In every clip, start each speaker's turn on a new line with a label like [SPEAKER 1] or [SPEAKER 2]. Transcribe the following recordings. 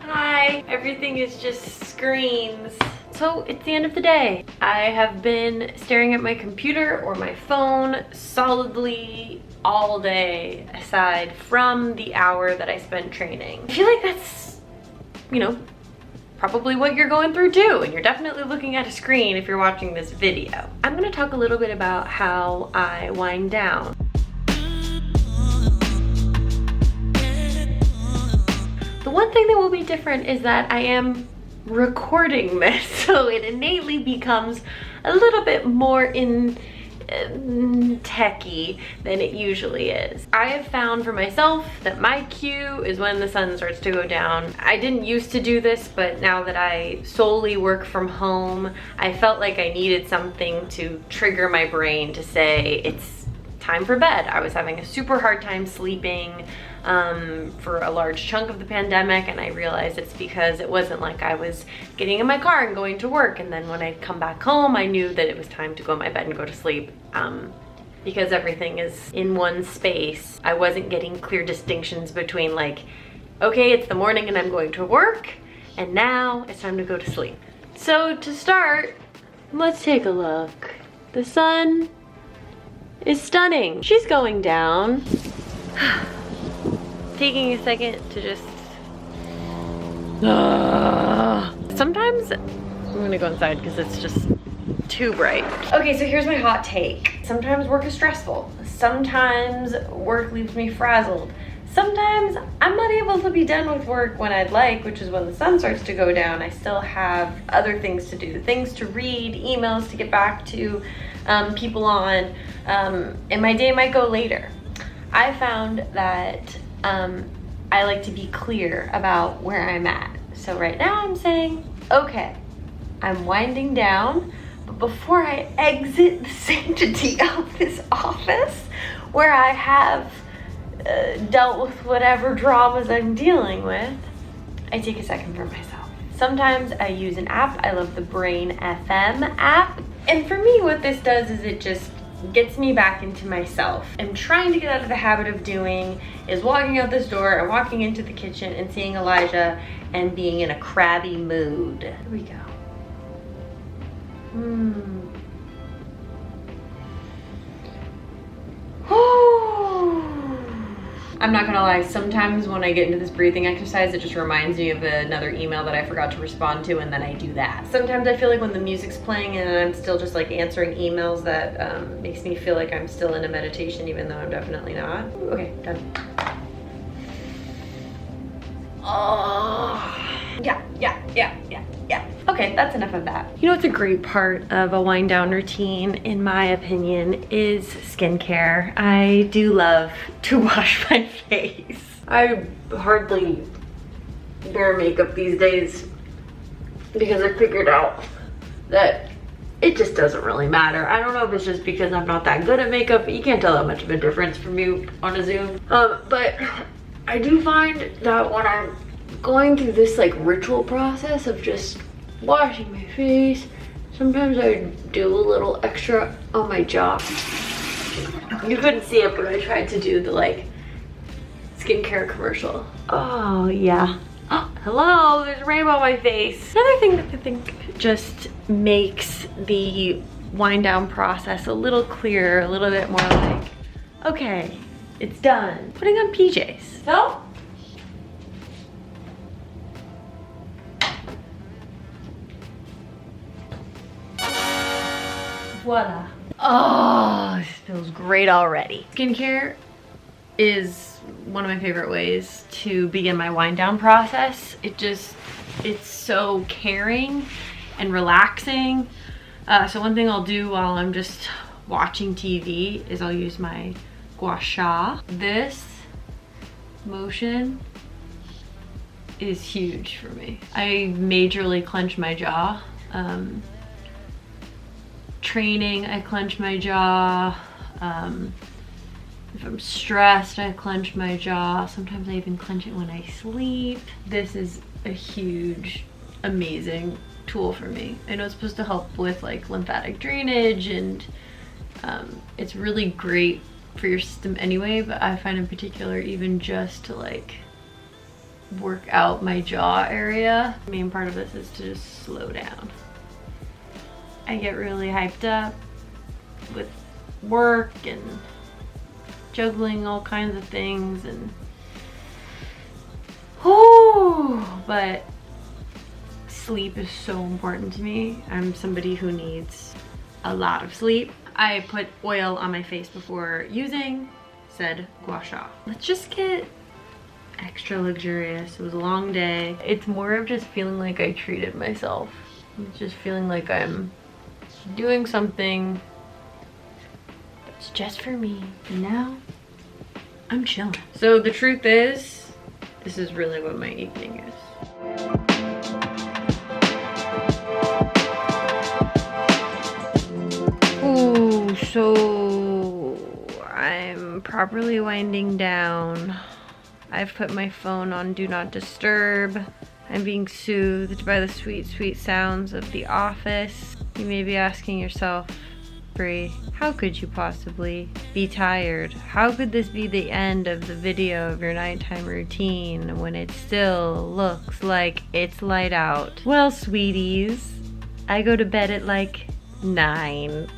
[SPEAKER 1] Hi, everything is just screens. So it's the end of the day. I have been staring at my computer or my phone solidly all day, aside from the hour that I spent training. I feel like that's, you know, probably what you're going through too, and you're definitely looking at a screen if you're watching this video. I'm gonna talk a little bit about how I wind down. The one thing that will be different is that I am recording this, so it innately becomes a little bit more techie than it usually is. I have found for myself that my cue is when the sun starts to go down. I didn't used to do this, but now that I solely work from home, I felt like I needed something to trigger my brain to say it's time for bed. I was having a super hard time sleeping for a large chunk of the pandemic, and I realized it's because it wasn't like I was getting in my car and going to work, and then when I'd come back home I knew that it was time to go in my bed and go to sleep. Because everything is in one space, I wasn't getting clear distinctions between like, okay, it's the morning and I'm going to work, and now it's time to go to sleep. So to start, let's take a look. The sun is stunning. She's going down. Taking a second to just sometimes I'm gonna go inside because it's just too bright. Okay, so here's my hot take. Sometimes work is stressful. Sometimes work leaves me frazzled. Sometimes I'm not able to be done with work when I'd like, which is when the sun starts to go down. I still have other things to do, things to read, emails to get back to, people on, and my day might go later. I found that I like to be clear about where I'm at. So right now I'm saying, okay, I'm winding down, but before I exit the sanctity of this office, where I have dealt with whatever dramas I'm dealing with, I take a second for myself. Sometimes I use an app. I love the Brain FM app. And for me, what this does is it just gets me back into myself. I'm trying to get out of the habit of doing is walking out this door and walking into the kitchen and seeing Elijah and being in a crabby mood. Here we go. I'm not gonna lie, sometimes when I get into this breathing exercise, it just reminds me of another email that I forgot to respond to, and then I do that. Sometimes I feel like when the music's playing and I'm still just like answering emails, that makes me feel like I'm still in a meditation, even though I'm definitely not. Okay, done. Oh, yeah. Okay, that's enough of that. You know what's a great part of a wind down routine, in my opinion, is skincare. I do love to wash my face. I hardly wear makeup these days because I figured out that it just doesn't really matter. I don't know if it's just because I'm not that good at makeup. You can't tell that much of a difference from me on a Zoom. But I do find that when I'm going through this like ritual process of just washing my face, sometimes I do a little extra on my jaw. You couldn't see it, but I tried to do the like skincare commercial. Oh yeah. Oh, hello, there's a rainbow on my face. Another thing that I think just makes the wind down process a little clearer, a little bit more like, okay, it's done. Putting on PJs. So, voila. Oh, this feels great already. Skincare is one of my favorite ways to begin my wind down process. It's so caring and relaxing. So one thing I'll do while I'm just watching TV is I'll use my Gua Sha. This motion is huge for me. I majorly clench my jaw. Training, I clench my jaw. If I'm stressed, I clench my jaw. Sometimes I even clench it when I sleep. This is a huge, amazing tool for me. I know it's supposed to help with like lymphatic drainage, and it's really great for your system anyway, but I find in particular even just to like work out my jaw area. The main part of this is to just slow down. I get really hyped up with work and juggling all kinds of things, and but sleep is so important to me. I'm somebody who needs a lot of sleep. I put oil on my face before using said Gua Sha. Let's just get extra luxurious. It was a long day. It's more of just feeling like I treated myself. It's just feeling like I'm doing something that's just for me. And now I'm chilling. So the truth is, this is really what my evening is. Ooh, so I'm properly winding down. I've put my phone on Do Not Disturb. I'm being soothed by the sweet, sweet sounds of the office. You may be asking yourself, Brie, how could you possibly be tired? How could this be the end of the video of your nighttime routine when it still looks like it's light out? Well, sweeties, I go to bed at like 9.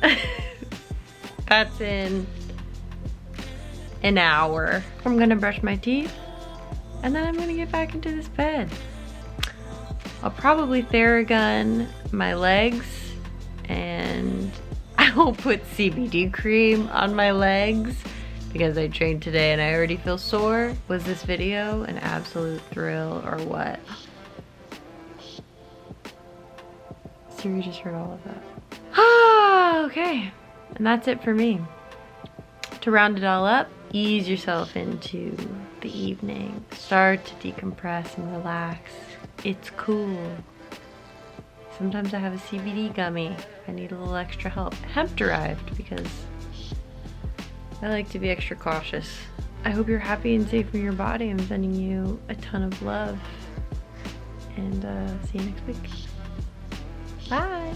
[SPEAKER 1] That's in an hour. I'm gonna brush my teeth and then I'm gonna get back into this bed. I'll probably Theragun my legs, and I will put CBD cream on my legs because I trained today and I already feel sore. Was this video an absolute thrill or what? Siri just heard all of that. Ah, okay. And that's it for me. To round it all up, ease yourself into the evening. Start to decompress and relax. It's cool. Sometimes I have a CBD gummy. I need a little extra help. Hemp derived, because I like to be extra cautious. I hope you're happy and safe in your body. I'm sending you a ton of love. And see you next week. Bye.